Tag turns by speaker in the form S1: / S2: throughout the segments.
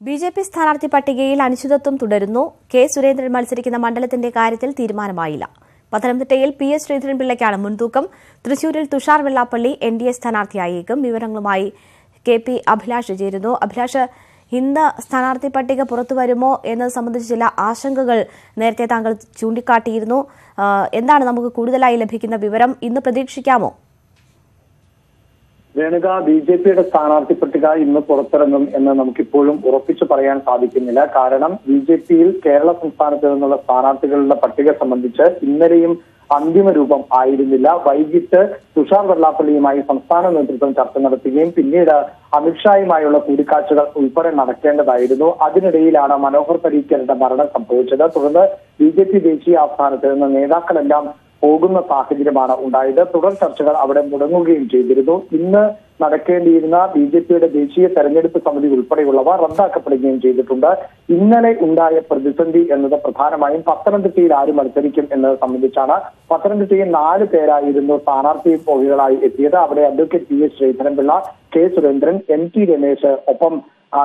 S1: BJP സ്ഥാനാർത്ഥി പട്ടികയിൽ അനിശ്ചിതത്വം തുടരുന്നു. കെ സുരേന്ദ്രൻ മത്സരിക്കുന്ന മണ്ഡലത്തിന്റെ കാര്യത്തിൽ തീരുമാനമായില്ല. പത്തനംതിട്ടയിൽ PS ശ്രീധരൻപിള്ളയ്ക്കാണ് മുൻതൂക്കം. തൃശൂരിൽ തുഷാർ വെള്ളാപ്പള്ളി NDA സ്ഥാനാർത്ഥിയായേക്കും. വിവരങ്ങളുമായി KP അഭിലാഷ് ചേരുന്നു. അഭിലാഷ്, ഇന്ന് സ്ഥാനാർത്ഥി പട്ടിക പുറത്തുവരുമോ എന്നത് സംബന്ധിച്ച് ചില ആശങ്കകൾ നേരത്തെ താങ്കൾ ചൂണ്ടിക്കാട്ടിയിരുന്നു. എന്താണ് നമുക്ക് കൂടുതലായി ലഭിക്കുന്ന വിവരം? ഇന്ന് പ്രതീക്ഷിക്കാമോ?
S2: രേണുക, BJPയുടെ സ്ഥാനാർത്ഥി പട്ടിക ഇന്ന് പുറത്തിറങ്ങും എന്ന് നമുക്കിപ്പോഴും ഉറപ്പിച്ചു പറയാൻ സാധിക്കുന്നില്ല. കാരണം BJPയിൽ കേരള സംസ്ഥാനത്ത് നിന്നുള്ള സ്ഥാനാർത്ഥികളുടെ പട്ടിക സംബന്ധിച്ച് ഇന്നലെയും അന്തിമ രൂപം ആയിരുന്നില്ല. വൈകിട്ട് തുഷാർ വെള്ളാപ്പള്ളിയുമായി സംസ്ഥാന നേതൃത്വം ചർച്ച നടത്തുകയും പിന്നീട് അമിത്ഷായുമായുള്ള കൂടിക്കാഴ്ചകൾ ഉൾപ്പെടെ നടക്കേണ്ടതായിരുന്നു. അതിനിടയിലാണ് മനോഹർ പരീക്കറിന്റെ മരണം സംഭവിച്ചത്. തുടർന്ന് BJP ദേശീയ ആസ്ഥാനത്ത് നിന്ന് നേതാക്കളെല്ലാം പോകുന്ന സാഹചര്യമാണ് ഉണ്ടായത്. തുടർ ചർച്ചകൾ അവിടെ മുടങ്ങുകയും ചെയ്തിരുന്നു. ഇന്ന് നടക്കേണ്ടിയിരുന്ന BJPയുടെ ദേശീയ തെരഞ്ഞെടുപ്പ് സമിതി ഉൾപ്പെടെയുള്ളവ റദ്ദാക്കപ്പെടുകയും ചെയ്തിട്ടുണ്ട്. ഇന്നലെ ഉണ്ടായ പ്രതിസന്ധി എന്നത് പ്രധാനമായും പത്തനംതിട്ടയിൽ ആര് മത്സരിക്കും എന്നത് സംബന്ധിച്ചാണ്. പത്തനംതിട്ടയിൽ 4 പേരായിരുന്നു സ്ഥാനാർത്ഥി പോളികളായി എത്തിയത്. അവിടെ advocate PS Sreedharan Pillai, K Surendran, MT Ramesh, ഒപ്പം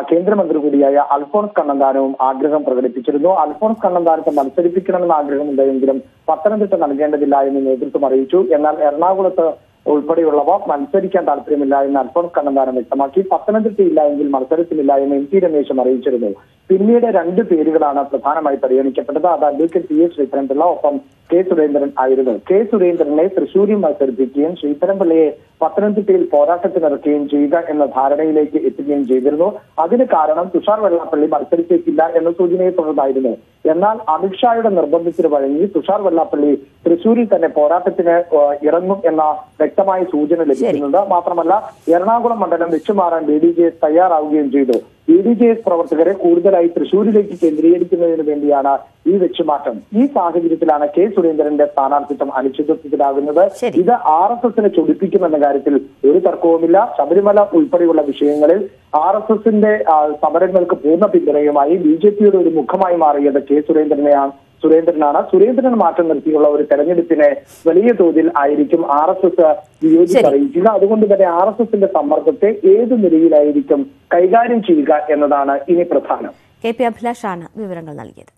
S2: കേന്ദ്രമന്ത്രി കൂടിയായ അൽഫോൺസ് കണ്ണന്താനവും ആഗ്രഹം പ്രകടിപ്പിച്ചിരുന്നു. അൽഫോൺസ് കണ്ണന്താനത്തെ മത്സരിപ്പിക്കണമെന്ന ആഗ്രഹമുണ്ടെങ്കിലും പത്തനംതിട്ട നൽകേണ്ടതില്ല എന്ന് നേതൃത്വം അറിയിച്ചു. എന്നാൽ എറണാകുളത്ത് ഉൾപ്പെടെയുള്ളവ മത്സരിക്കാൻ താല്പര്യമില്ല എന്ന് അൽഫോൺസ് കണ്ണന്താനം വ്യക്തമാക്കി. പത്തനംതിട്ടയില്ല എങ്കിൽ മത്സരത്തിലില്ല എന്ന് MT രമേശും അറിയിച്ചിരുന്നു. പിന്നീട് 2 പേരുകളാണ് പ്രധാനമായി പരിഗണിക്കപ്പെട്ടത്. അത് അഡ്വക്കേറ്റ് PS ശ്രീധരൻപിള്ള ഒപ്പം K സുരേന്ദ്രൻ ആയിരുന്നു. K സുരേന്ദ്രനെ തൃശൂരിൽ മത്സരിപ്പിക്കുകയും ശ്രീധരൻപിള്ളയെ പത്തനംതിട്ടയിൽ പോരാട്ടത്തിനിറക്കുകയും ചെയ്യുക എന്ന ധാരണയിലേക്ക് എത്തുകയും ചെയ്തിരുന്നു. അതിന് കാരണം തുഷാർ വെള്ളാപ്പള്ളി മത്സരിച്ചേക്കില്ല എന്ന സൂചനയെ തുടർന്നായിരുന്നു. എന്നാൽ അമിത്ഷായുടെ നിർബന്ധത്തിന് വഴങ്ങി തുഷാർ വെള്ളാപ്പള്ളി തൃശൂരിൽ തന്നെ പോരാട്ടത്തിന് ഇറങ്ങും എന്ന വ്യക്തമായ സൂചന ലഭിക്കുന്നുണ്ട്. മാത്രമല്ല, എറണാകുളം മണ്ഡലം വെച്ചുമാറാൻ BDJS തയ്യാറാവുകയും ചെയ്തു. BDJS പ്രവർത്തകരെ കൂടുതലായി തൃശൂരിലേക്ക് കേന്ദ്രീകരിക്കുന്നതിന് വേണ്ടിയാണ് ഈ വെച്ചുമാറ്റം. ഈ സാഹചര്യത്തിലാണ് K സുരേന്ദ്രന്റെ സ്ഥാനാർത്ഥിത്വം അനിശ്ചിതത്വത്തിലാകുന്നത്. ഇത് RSSനെ ചൊടിപ്പിക്കുമെന്ന കാര്യത്തിൽ ഒരു തർക്കവുമില്ല. ശബരിമല ഉൾപ്പെടെയുള്ള വിഷയങ്ങളിൽ RSSന്റെ സമരങ്ങൾക്ക് പൂർണ്ണ പിന്തുണയുമായി BJPയുടെ ഒരു മുഖമായി മാറിയത് K സുരേന്ദ്രനാണ്. സുരേന്ദ്രൻ മാറ്റം നിർത്തിയുള്ള ഒരു തെരഞ്ഞെടുപ്പിനെ വലിയ തോതിൽ ആയിരിക്കും RSS വിയോജിച്ച് അറിയിക്കുക. അതുകൊണ്ട് തന്നെ RSSന്റെ സമ്മർദ്ദത്തെ ഏത് നിലയിലായിരിക്കും കൈകാര്യം ചെയ്യുക എന്നതാണ് ഇനി പ്രധാനം.
S1: KP അഭിലാഷാണ് വിവരങ്ങൾ നൽകിയത്.